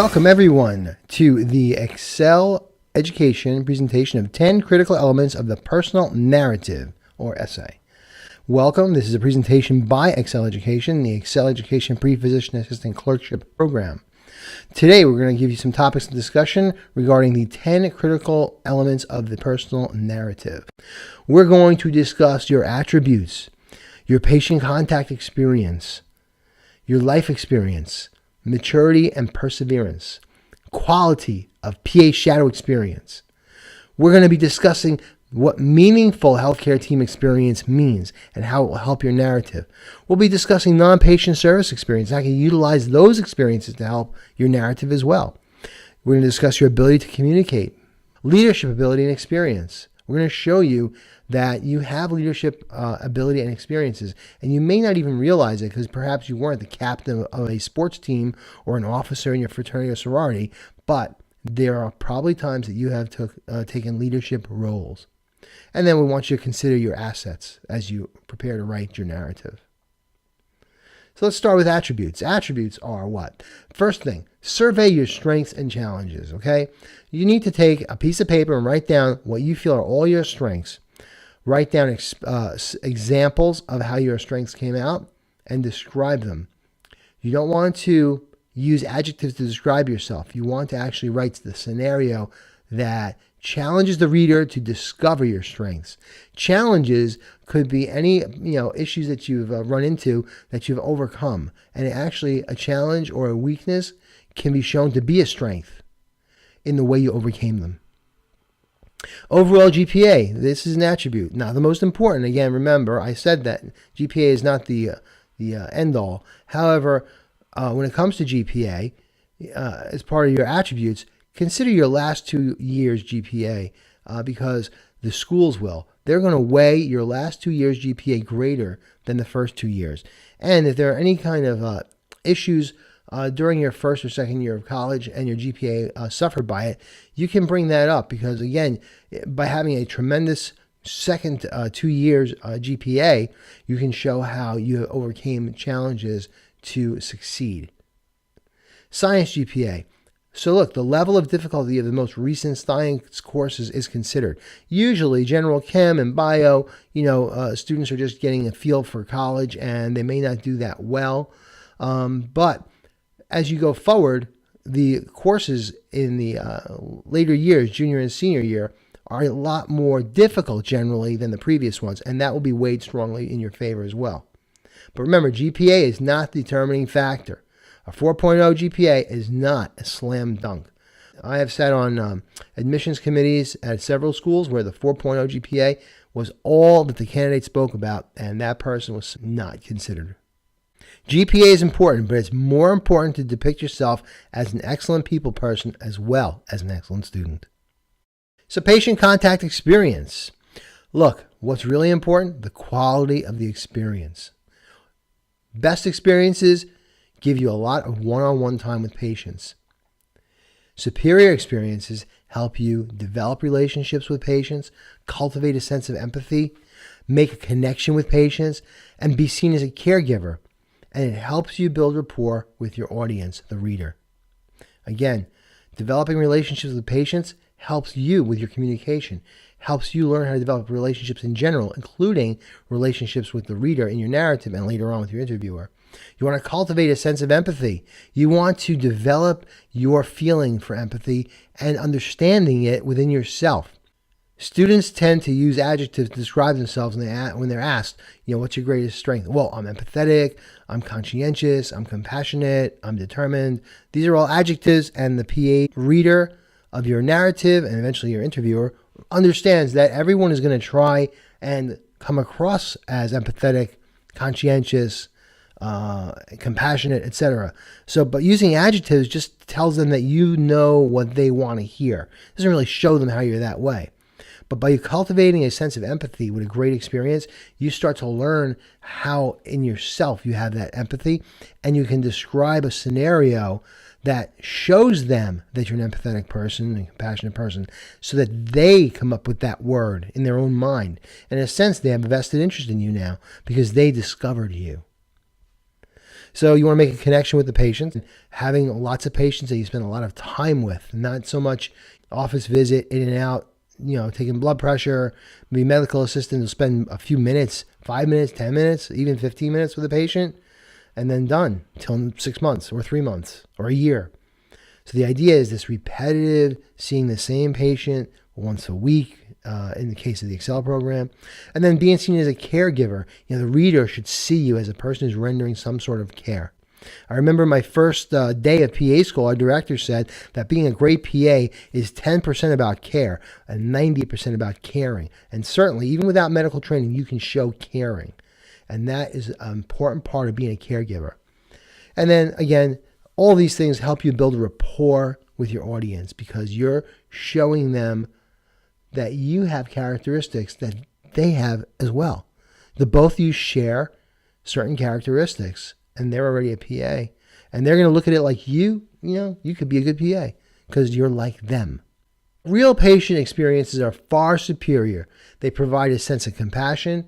Welcome everyone to the Excel Education presentation of 10 critical elements of the personal narrative, or essay. Welcome. This is a presentation by Excel Education, the Excel Education Pre-Physician Assistant Clerkship Program. Today we're going to give you some topics of discussion regarding the 10 critical elements of the personal narrative. We're going to discuss your attributes, your patient contact experience, your life experience, maturity and perseverance, quality of PA shadow experience. We're going to be discussing what meaningful healthcare team experience means and how it will help your narrative. We'll be discussing non-patient service experience, how you can utilize those experiences to help your narrative as well. We're going to discuss your ability to communicate, leadership ability and experience. We're going to show you that you have leadership ability and experiences, and you may not even realize it because perhaps you weren't the captain of a sports team or an officer in your fraternity or sorority, but there are probably times that you have taken leadership roles. And then we want you to consider your assets as you prepare to write your narrative. So let's start with attributes. Attributes are what? First thing, survey your strengths and challenges, okay? You need to take a piece of paper and write down what you feel are all your strengths. Write down examples of how your strengths came out and describe them. You don't want to use adjectives to describe yourself. You want to actually write the scenario that challenges the reader to discover your strengths. Challenges could be any issues that you've run into that you've overcome. And actually a challenge or a weakness can be shown to be a strength in the way you overcame them. Overall GPA, this is an attribute. Now, the most important, again, remember, I said that GPA is not the end-all. However, when it comes to GPA, as part of your attributes, consider your last 2 years GPA because the schools will. They're going to weigh your last 2 years GPA greater than the first 2 years. And if there are any kind of issues during your first or second year of college and your GPA suffered by it, you can bring that up because, again, by having a tremendous second 2 years GPA, you can show how you overcame challenges to succeed. Science GPA. So look, the level of difficulty of the most recent science courses is considered. Usually general chem and bio, students are just getting a feel for college and they may not do that well. But as you go forward, the courses in the later years, junior and senior year, are a lot more difficult generally than the previous ones, and that will be weighed strongly in your favor as well. But remember, GPA is not the determining factor. A 4.0 GPA is not a slam dunk. I have sat on admissions committees at several schools where the 4.0 GPA was all that the candidate spoke about, and that person was not considered. GPA is important, but it's more important to depict yourself as an excellent people person as well as an excellent student. So patient contact experience. Look, what's really important? The quality of the experience. Best experiences give you a lot of one-on-one time with patients. Superior experiences help you develop relationships with patients, cultivate a sense of empathy, make a connection with patients, and be seen as a caregiver. And it helps you build rapport with your audience, the reader. Again, developing relationships with patients helps you with your communication, helps you learn how to develop relationships in general, including relationships with the reader in your narrative and later on with your interviewer. You want to cultivate a sense of empathy. You want to develop your feeling for empathy and understanding it within yourself. Students tend to use adjectives to describe themselves when they're asked, what's your greatest strength? Well, I'm empathetic, I'm conscientious, I'm compassionate, I'm determined. These are all adjectives, and the PA reader of your narrative and eventually your interviewer understands that everyone is going to try and come across as empathetic, conscientious, compassionate, etc. But using adjectives just tells them that you know what they want to hear. It doesn't really show them how you're that way. But by cultivating a sense of empathy with a great experience, you start to learn how in yourself you have that empathy, and you can describe a scenario that shows them that you're an empathetic person and a compassionate person so that they come up with that word in their own mind. And in a sense, they have a vested interest in you now because they discovered you. So you want to make a connection with the patient, having lots of patients that you spend a lot of time with, not so much office visit, in and out, taking blood pressure. Maybe medical assistant will spend a few minutes, 5 minutes, 10 minutes, even 15 minutes with a patient, and then done till 6 months or 3 months or a year. So the idea is this repetitive, seeing the same patient once a week, in the case of the Excel program, and then being seen as a caregiver. The reader should see you as a person who's rendering some sort of care. I remember my first day of PA school, our director said that being a great PA is 10% about care and 90% about caring. And certainly, even without medical training, you can show caring. And that is an important part of being a caregiver. And then again, all these things help you build a rapport with your audience because you're showing them that you have characteristics that they have as well. The both of you share certain characteristics, and they're already a PA, and they're going to look at it like you could be a good PA because you're like them. Real patient experiences are far superior. They provide a sense of compassion,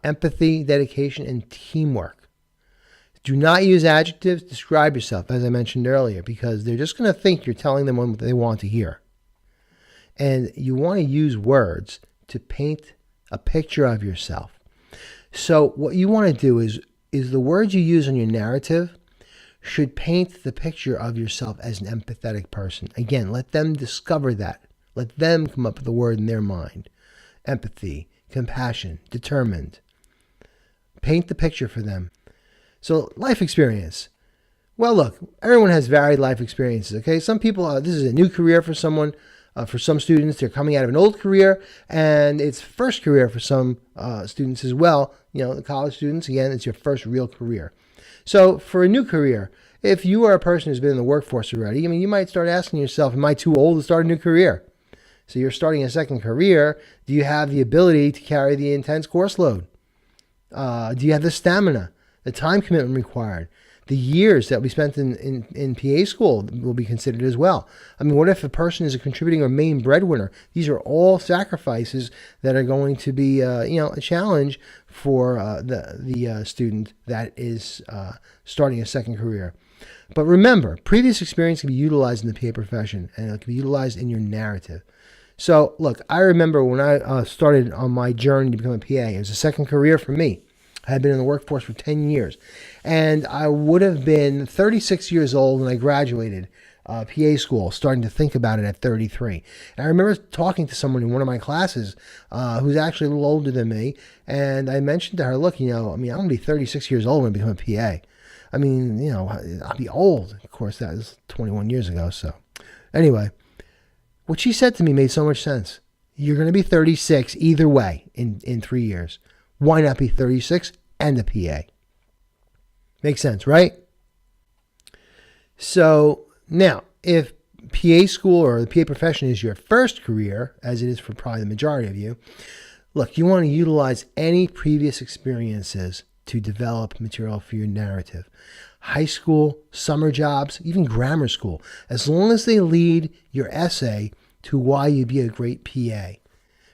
empathy, dedication, and teamwork. Do not use adjectives to describe yourself, as I mentioned earlier, because they're just going to think you're telling them what they want to hear. And you want to use words to paint a picture of yourself. So what you want to do is the words you use in your narrative should paint the picture of yourself as an empathetic person. Again, let them discover that. Let them come up with the word in their mind. Empathy, compassion, determined. Paint the picture for them. So life experience. Well, look, everyone has varied life experiences, okay? Some people, this is a new career for someone. For some students, they're coming out of an old career, and it's first career for some students as well. The college students, again, it's your first real career. So for a new career, if you are a person who's been in the workforce already, you might start asking yourself, am I too old to start a new career? So you're starting a second career. Do you have the ability to carry the intense course load? Do you have the stamina, the time commitment required? The years that we spent in PA school will be considered as well. What if a person is a contributing or main breadwinner? These are all sacrifices that are going to be, a challenge for the student that is starting a second career. But remember, previous experience can be utilized in the PA profession, and it can be utilized in your narrative. So, look, I remember when I started on my journey to become a PA, it was a second career for me. I had been in the workforce for 10 years. And I would have been 36 years old when I graduated PA school, starting to think about it at 33. And I remember talking to someone in one of my classes who's actually a little older than me. And I mentioned to her, look, I'm going to be 36 years old when I become a PA. I'll be old. Of course, that was 21 years ago. So anyway, what she said to me made so much sense. You're going to be 36 either way in 3 years. Why not be 36 and a PA? Makes sense, right? So now, if PA school or the PA profession is your first career, as it is for probably the majority of you, look, you want to utilize any previous experiences to develop material for your narrative. High school, summer jobs, even grammar school, as long as they lead your essay to why you'd be a great PA.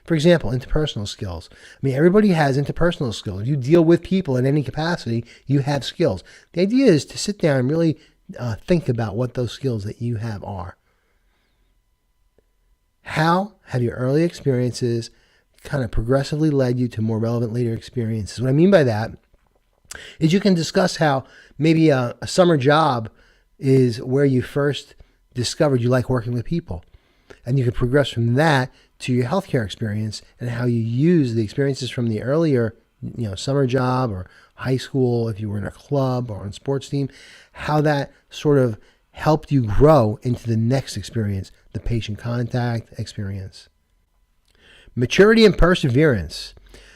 For example, interpersonal skills. Everybody has interpersonal skills. If you deal with people in any capacity, you have skills. The idea is to sit down and really think about what those skills that you have are. How have your early experiences kind of progressively led you to more relevant later experiences? What I mean by that is you can discuss how maybe a summer job is where you first discovered you like working with people. And you can progress from that to your healthcare experience and how you use the experiences from the earlier, summer job or high school, if you were in a club or on a sports team, how that sort of helped you grow into the next experience, the patient contact experience. Maturity and perseverance.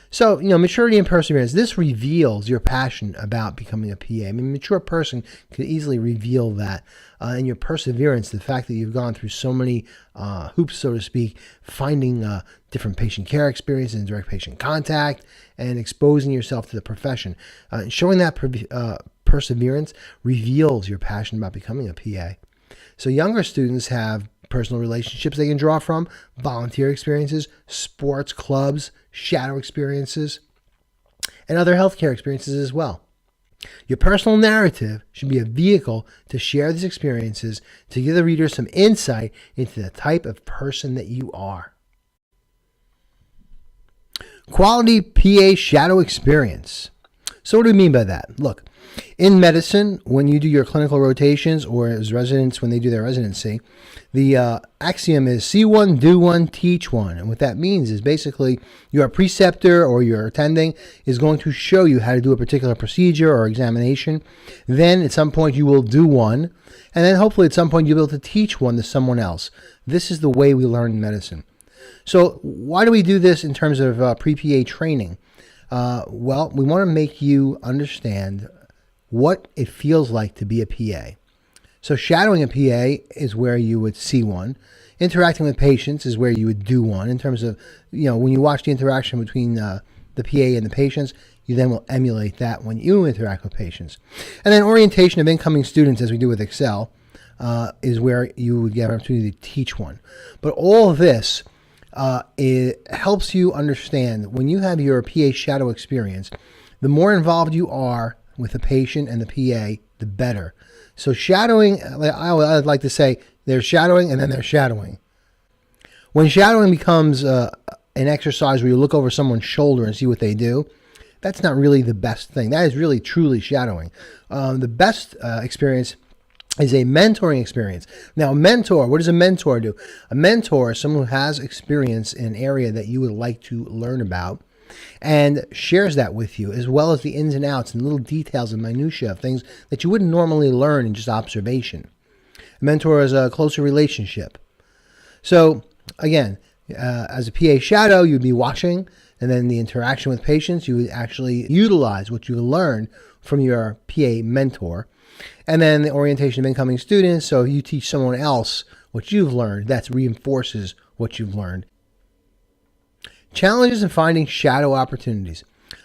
So, maturity and perseverance, this reveals your passion about becoming a PA. A mature person can easily reveal that. And your perseverance, the fact that you've gone through so many hoops, so to speak, finding different patient care experiences and direct patient contact and exposing yourself to the profession. Showing that perseverance reveals your passion about becoming a PA. So younger students have personal relationships they can draw from, volunteer experiences, sports clubs, shadow experiences, and other healthcare experiences as well. Your personal narrative should be a vehicle to share these experiences to give the reader some insight into the type of person that you are. Quality PA shadow experience. So what do we mean by that? Look, in medicine, when you do your clinical rotations, or as residents when they do their residency, the axiom is see one, do one, teach one. And what that means is basically your preceptor or your attending is going to show you how to do a particular procedure or examination. Then at some point you will do one. And then hopefully at some point you'll be able to teach one to someone else. This is the way we learn in medicine. So why do we do this in terms of pre-PA training? Well, we want to make you understand what it feels like to be a PA. So shadowing a PA is where you would see one. Interacting with patients is where you would do one. In terms of, when you watch the interaction between the PA and the patients, you then will emulate that when you interact with patients. And then orientation of incoming students, as we do with Excel, is where you would get an opportunity to teach one. But all of this, it helps you understand when you have your PA shadow experience, the more involved you are with the patient and the PA, the better. So shadowing, I'd like to say, there's shadowing and then there's shadowing. When shadowing becomes an exercise where you look over someone's shoulder and see what they do, that's not really the best thing. That is really truly shadowing. The best experience is a mentoring experience. Now, a mentor, what does a mentor do? A mentor is someone who has experience in an area that you would like to learn about and shares that with you, as well as the ins and outs and little details and minutiae of things that you wouldn't normally learn in just observation. A mentor is a closer relationship. So, again, as a PA shadow, you'd be watching, and then the interaction with patients, you would actually utilize what you learn from your PA mentor. And then the orientation of incoming students, so you teach someone else what you've learned, that reinforces what you've learned. Challenges in finding shadow opportunities.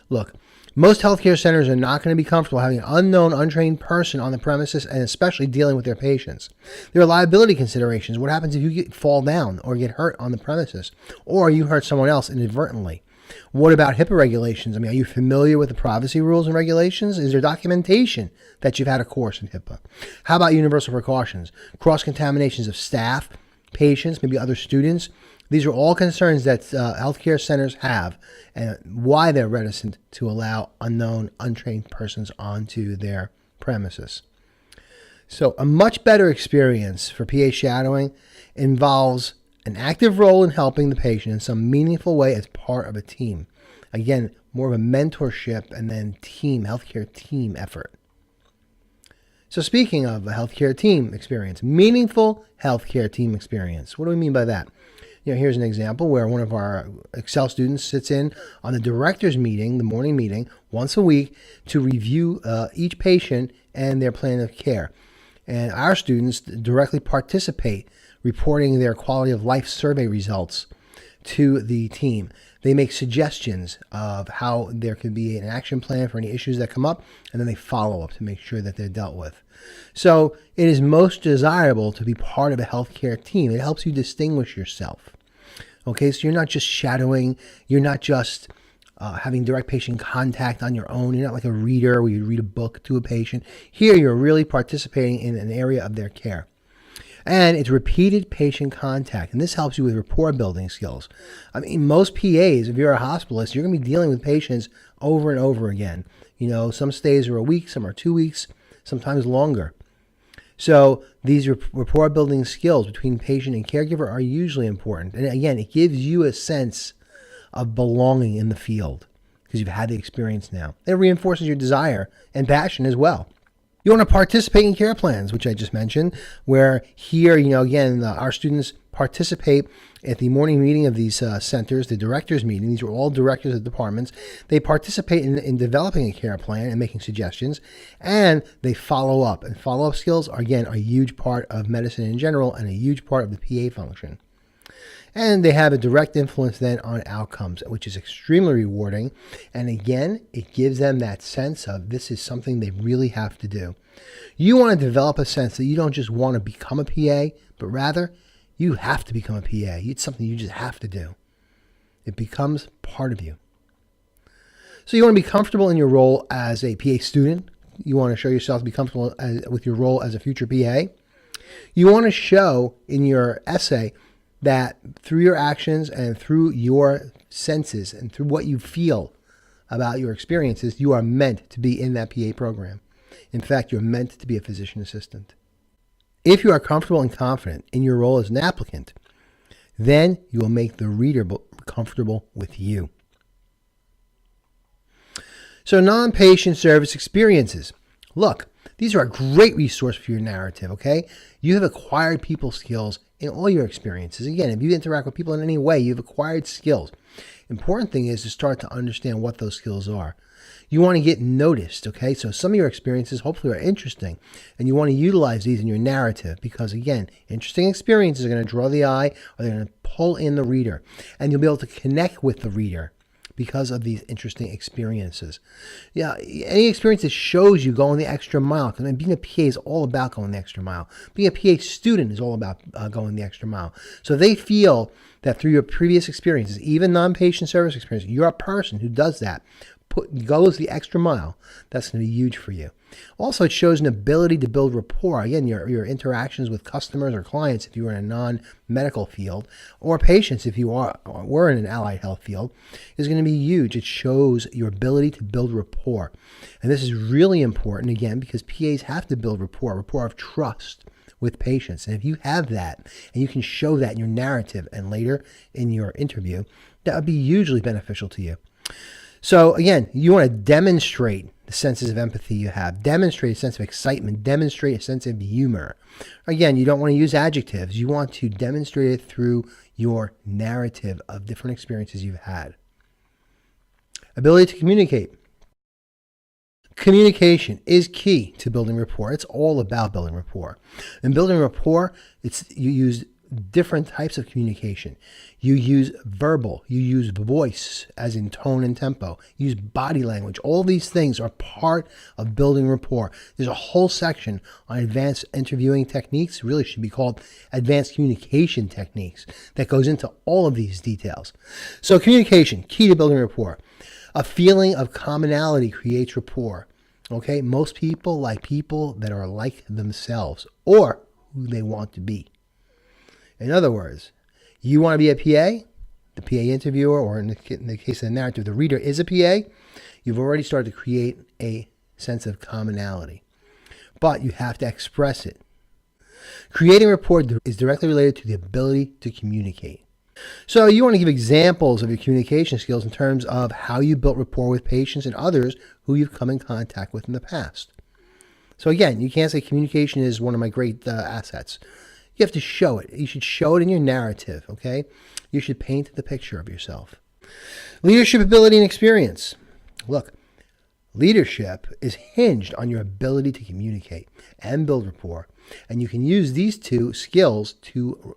Look, most healthcare centers are not going to be comfortable having an unknown, untrained person on the premises, and especially dealing with their patients. There are liability considerations. What happens if you fall down or get hurt on the premises, or you hurt someone else inadvertently? What about HIPAA regulations? Are you familiar with the privacy rules and regulations? Is there documentation that you've had a course in HIPAA? How about universal precautions? Cross-contaminations of staff, patients, maybe other students. These are all concerns that healthcare centers have, and why they're reticent to allow unknown, untrained persons onto their premises. So a much better experience for PA shadowing involves an active role in helping the patient in some meaningful way as part of a team. Again, more of a mentorship and then healthcare team effort. So speaking of a healthcare team experience, meaningful healthcare team experience. What do we mean by that? Here's an example where one of our Excel students sits in on the director's meeting, the morning meeting, once a week to review each patient and their plan of care. And our students directly participate, reporting their quality of life survey results to the team. They make suggestions of how there could be an action plan for any issues that come up, and then they follow up to make sure that they're dealt with. So it is most desirable to be part of a healthcare team. It helps you distinguish yourself. Okay, so you're not just shadowing, you're not just having direct patient contact on your own. You're not like a reader where you read a book to a patient. Here you're really participating in an area of their care. And it's repeated patient contact, and this helps you with rapport building skills. Most PAs, if you're a hospitalist, you're going to be dealing with patients over and over again. Some stays are a week, some are 2 weeks, sometimes longer. So these rapport building skills between patient and caregiver are usually important. And again, it gives you a sense of belonging in the field because you've had the experience now. It reinforces your desire and passion as well. You want to participate in care plans, which I just mentioned, where here, again, our students participate at the morning meeting of these centers, the directors meeting. These are all directors of departments. They participate in developing a care plan and making suggestions, and they follow up. And follow-up skills, again, are a huge part of medicine in general and a huge part of the PA function. And they have a direct influence then on outcomes, which is extremely rewarding. And again, it gives them that sense of this is something they really have to do. You want to develop a sense that you don't just want to become a PA, but rather you have to become a PA. It's something you just have to do. It becomes part of you. So you want to be comfortable in your role as a PA student, You want to show yourself to be comfortable with your role as a future PA. You want to show in your essay that through your actions and through your senses and through what you feel about your experiences, you are meant to be in that PA program. In fact, you're meant to be a physician assistant. If you are comfortable and confident in your role as an applicant, then you will make the reader comfortable with you. So non-patient service experiences. Look, these are a great resource for your narrative, okay? You have acquired people skills in all your experiences. Again, if you interact with people in any way, you've acquired skills. Important thing is to start to understand what those skills are. You want to get noticed, okay? So some of your experiences hopefully are interesting, and you want to utilize these in your narrative because, again, interesting experiences are going to draw the eye, or they're going to pull in the reader, and you'll be able to connect with the reader because of these interesting experiences. Yeah, any experience that shows you going the extra mile, because being a PA is all about going the extra mile. Being a PA student is all about going the extra mile. So they feel that through your previous experiences, even non-patient service experience, you're a person who does that, goes the extra mile. That's going to be huge for you. Also, it shows an ability to build rapport. Again, your interactions with customers or clients, if you were in a non-medical field, or patients, if you were in an allied health field, is going to be huge. It shows your ability to build rapport. And this is really important, again, because PAs have to build rapport of trust with patients. And if you have that, and you can show that in your narrative and later in your interview, that would be hugely beneficial to you. So again, you want to demonstrate the senses of empathy you have, demonstrate a sense of excitement, demonstrate a sense of humor. Again, you don't want to use adjectives. You want to demonstrate it through your narrative of different experiences you've had. Ability to communicate. Communication is key to building rapport. It's all about building rapport. In building rapport, you use different types of communication. You use verbal, you use voice, as in tone and tempo, you use body language. All these things are part of building rapport. There's a whole section on advanced interviewing techniques, it really should be called advanced communication techniques, that goes into all of these details. So communication, key to building rapport. A feeling of commonality creates rapport. Okay, most people like people that are like themselves or who they want to be. In other words, you want to be a PA, the PA interviewer, or in the case of the narrative, the reader is a PA, you've already started to create a sense of commonality. But you have to express it. Creating rapport is directly related to the ability to communicate. So you want to give examples of your communication skills in terms of how you built rapport with patients and others who you've come in contact with in the past. So again, you can't say communication is one of my great assets. You have to show it. You should show it in your narrative, okay? You should paint the picture of yourself. Leadership ability and experience. Look, leadership is hinged on your ability to communicate and build rapport. And you can use these two skills to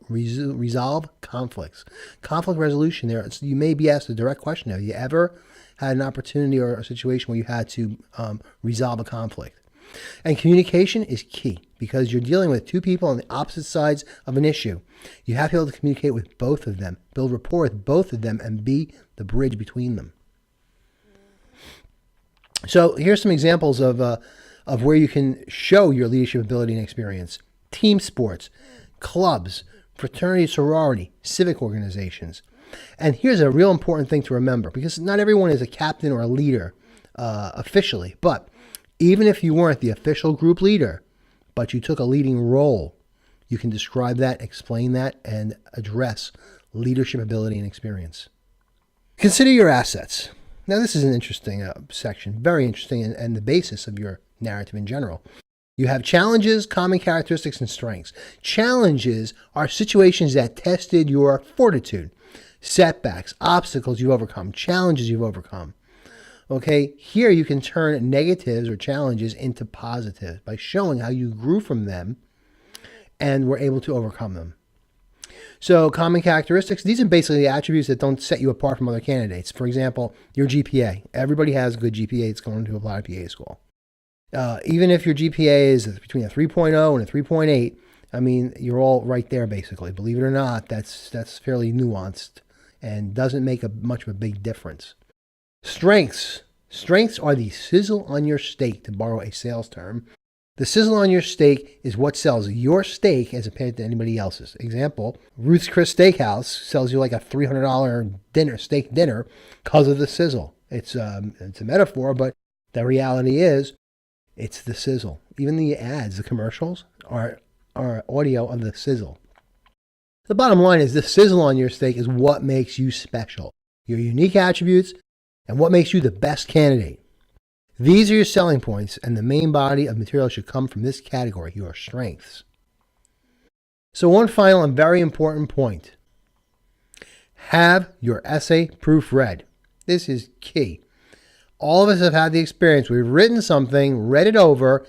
resolve conflicts. Conflict resolution, you may be asked a direct question. Have you ever had an opportunity or a situation where you had to resolve a conflict? And communication is key because you're dealing with two people on the opposite sides of an issue. You have to be able to communicate with both of them, build rapport with both of them, and be the bridge between them. So here's some examples of where you can show your leadership ability and experience. Team sports, clubs, fraternity, sorority, civic organizations. And here's a real important thing to remember, because not everyone is a captain or a leader officially, but even if you weren't the official group leader, but you took a leading role, you can describe that, explain that, and address leadership ability and experience. Consider your assets. Now, this is an interesting section, very interesting, and the basis of your narrative in general. You have challenges, common characteristics, and strengths. Challenges are situations that tested your fortitude, setbacks, obstacles you've overcome, challenges you've overcome. Okay, here you can turn negatives or challenges into positives by showing how you grew from them and were able to overcome them. So common characteristics, these are basically the attributes that don't set you apart from other candidates. For example, your GPA. Everybody has a good GPA that's going to apply to PA school. Even if your GPA is between a 3.0 and a 3.8, I mean, you're all right there basically. Believe it or not, that's fairly nuanced and doesn't make much of a big difference. Strengths. Strengths are the sizzle on your steak, to borrow a sales term. The sizzle on your steak is what sells your steak as compared to anybody else's. Example, Ruth's Chris Steakhouse sells you like a $300 steak dinner because of the sizzle. It's a metaphor, but the reality is it's the sizzle. Even the ads, the commercials, are audio of the sizzle. The bottom line is the sizzle on your steak is what makes you special, your unique attributes, and what makes you the best candidate. These are your selling points, and the main body of material should come from this category, your strengths. So one final and very important point. Have your essay proofread. This is key. All of us have had the experience. We've written something, read it over,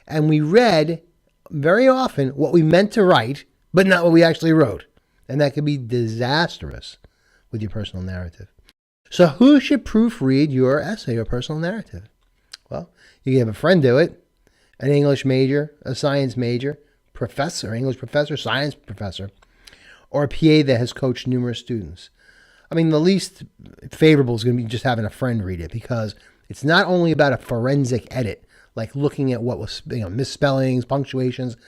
and we read very often what we meant to write, but not what we actually wrote. And that can be disastrous with your personal narrative. So who should proofread your essay or personal narrative? Well, you can have a friend do it, an English major, a science major, professor, English professor, science professor, or a PA that has coached numerous students. I mean, the least favorable is going to be just having a friend read it, because it's not only about a forensic edit, like looking at what was, misspellings, punctuations.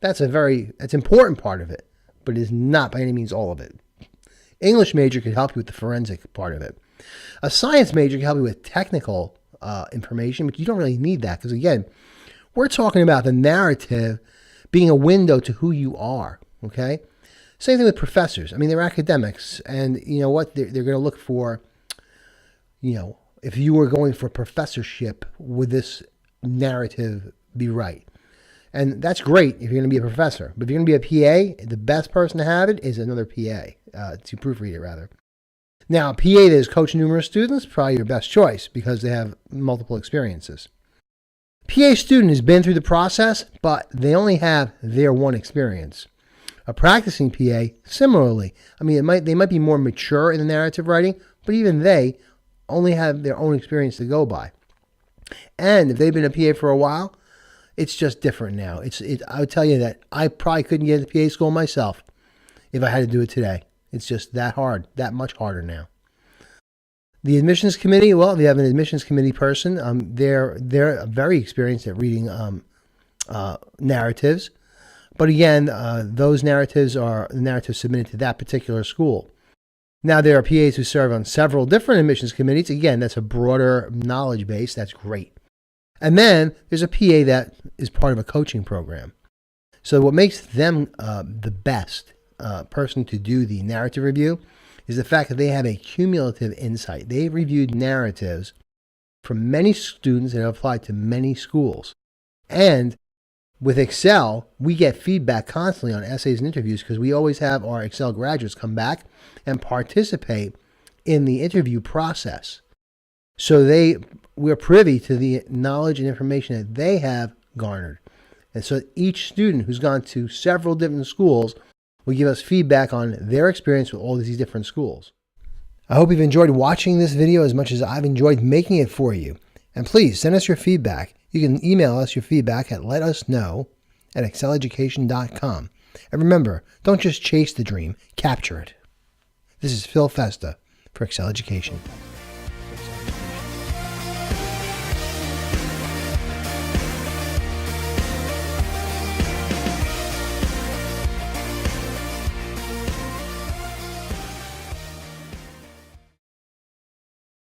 That's an important part of it, but it is not by any means all of it. English major could help you with the forensic part of it. A science major can help you with technical information, but you don't really need that, because again, we're talking about the narrative being a window to who you are. Okay, same thing with professors. I mean, they're academics, and you know what? They're going to look for, if you were going for professorship, would this narrative be right? And that's great if you're going to be a professor. But if you're going to be a PA, the best person to have it is another PA, to proofread it rather. Now, a PA that has coached numerous students, probably your best choice because they have multiple experiences. PA student has been through the process, but they only have their one experience. A practicing PA, similarly, I mean, they might be more mature in the narrative writing, but even they only have their own experience to go by. And if they've been a PA for a while, it's just different now. I would tell you that I probably couldn't get into PA school myself if I had to do it today. It's just that hard, that much harder now. The admissions committee, well, if you have an admissions committee person, they're very experienced at reading narratives. But again, those narratives are the narratives submitted to that particular school. Now, there are PAs who serve on several different admissions committees. Again, that's a broader knowledge base. That's great. And then there's a PA that is part of a coaching program. So what makes them the best person to do the narrative review is the fact that they have a cumulative insight. They've reviewed narratives from many students that have applied to many schools. And with Excel, we get feedback constantly on essays and interviews, because we always have our Excel graduates come back and participate in the interview process. So we're privy to the knowledge and information that they have garnered. And so each student who's gone to several different schools will give us feedback on their experience with all these different schools. I hope you've enjoyed watching this video as much as I've enjoyed making it for you. And please send us your feedback. You can email us your feedback at letusknow@exceleducation.com. And remember, don't just chase the dream, capture it. This is Phil Festa for Excel Education.